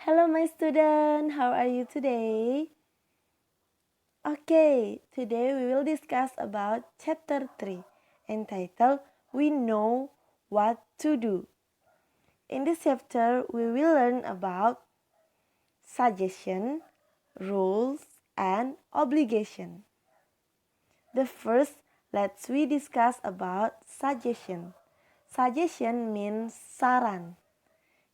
Hello my student, how are you today? Okay, today we will discuss about chapter 3 entitled We Know What to Do. In this chapter, we will learn about suggestion, rules, and obligation. The first, let's we discuss about suggestion. Suggestion means saran.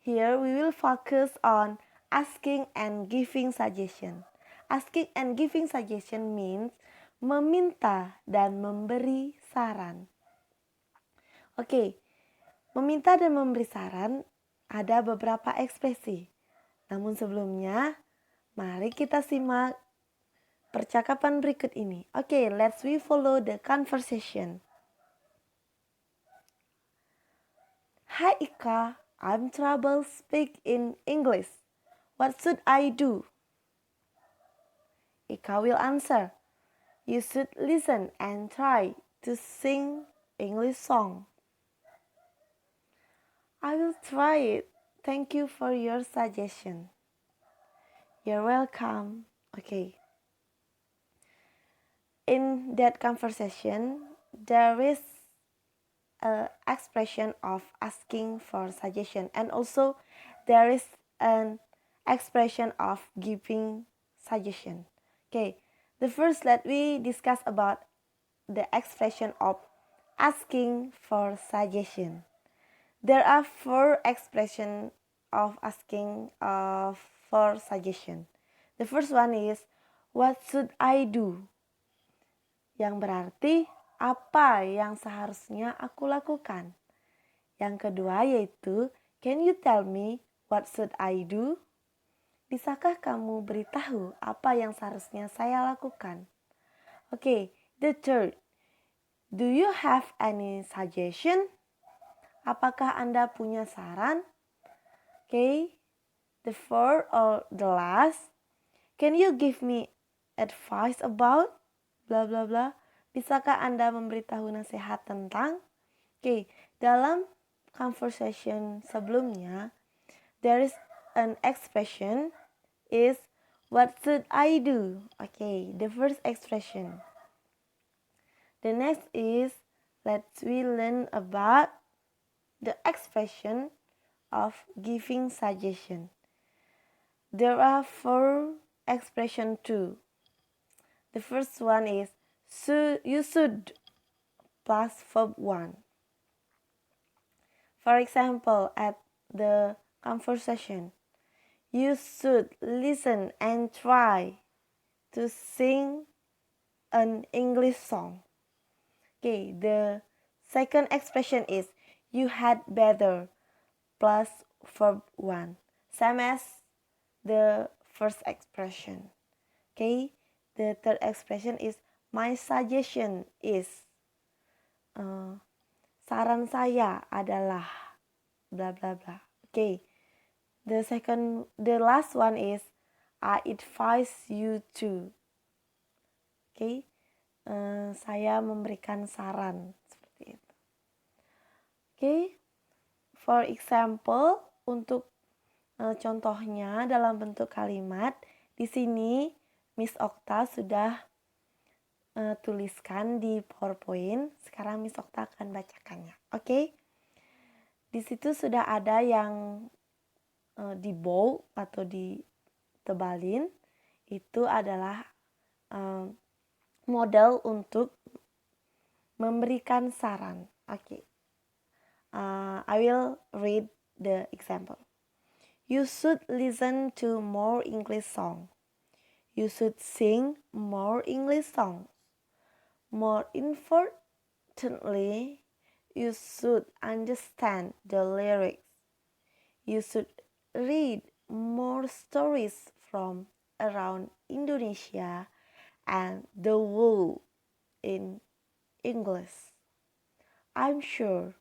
Here we will focus on asking and giving suggestion. Asking and giving suggestion means meminta dan memberi saran. Oke, meminta dan memberi saran ada beberapa ekspresi. Namun sebelumnya, mari kita simak percakapan berikut ini. Oke, let's we follow the conversation. Hi Ika, I'm trouble speak in English. What should I do? Ika will answer, you should listen and try to sing English song. I will try it. Thank you for your suggestion. You're welcome. Okay. In that conversation, there is an expression of asking for suggestion, and also there is an expression of giving suggestion. Okay, the first let we discuss about the expression of asking for suggestion. There are 4 expressions of asking for suggestion. The first one is, what should I do? Yang berarti, apa yang seharusnya aku lakukan? Yang kedua yaitu, can you tell me what should I do? Bisakah kamu beritahu apa yang seharusnya saya lakukan? Okay, the third, do you have any suggestion? Apakah Anda punya saran? Okay, the fourth or the last, can you give me advice about bla bla bla? Bisakah Anda memberitahu nasihat tentang? Okay, dalam conversation sebelumnya, there is an expression is what should I do? Okay, the first expression. The next is let's we learn about the expression of giving suggestion. There are 4 expressions too. The first one is you should plus verb 1. For example, at the conversation, you should listen and try to sing an English song. Okay, the second expression is you had better plus verb 1. Same as the first expression. Okay, the third expression is my suggestion is. Saran saya adalah bla bla bla. Okay, the last one is I advise you to. Okay, saya memberikan saran seperti itu. Okay, for example, untuk contohnya dalam bentuk kalimat, di sini Miss Okta sudah tuliskan di PowerPoint. Sekarang Miss Okta akan bacakannya. Oke. Di situ sudah ada yang di bold atau ditebalin. Itu adalah model untuk memberikan saran. Oke. I will read the example. You should listen to more English songs. You should sing more English songs. More importantly, you should understand the lyrics. You should read more stories from around Indonesia and the world in English. I'm sure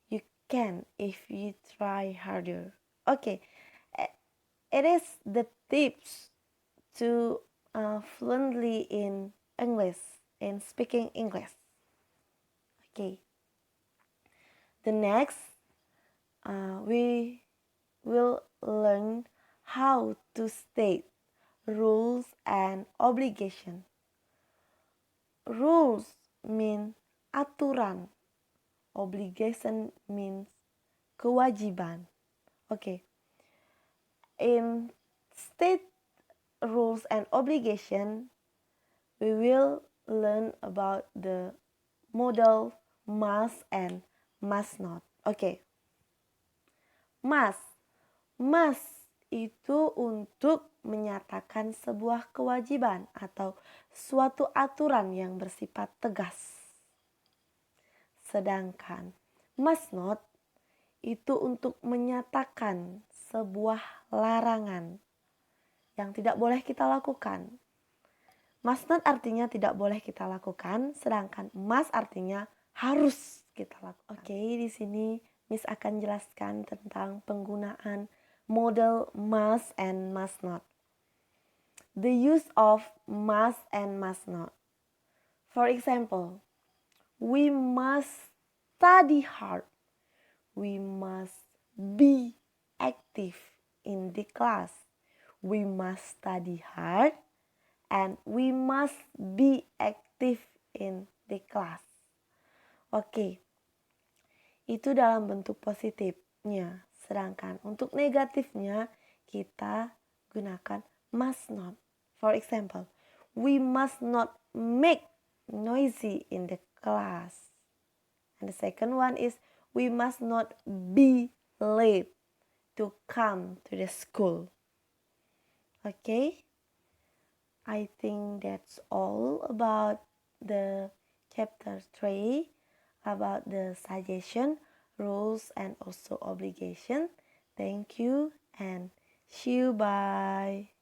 you can if you try harder. Okay, it is the tips to fluently in English. In speaking English. Okay. The next, we will learn how to state rules and obligation. Rules mean aturan. Obligation means kewajiban. Okay. In state rules and obligation, we will learn about the model must and must not. Okay. Must itu untuk menyatakan sebuah kewajiban atau suatu aturan yang bersifat tegas. Sedangkan must not itu untuk menyatakan sebuah larangan yang tidak boleh kita lakukan. Must not artinya tidak boleh kita lakukan, sedangkan must artinya harus kita lakukan. Oke, di sini Miss akan jelaskan tentang penggunaan model must and must not. The use of must and must not. For example, we must study hard. We must be active in the class. We must study hard and we must be active in the class. Oke, itu dalam bentuk positifnya. Sedangkan untuk negatifnya kita gunakan must not. For example, we must not make noisy in the class. And the second one is we must not be late to come to the school. Okay? I think that's all about the chapter 3 about the suggestion, rules, and also obligation. Thank you and see you. Bye.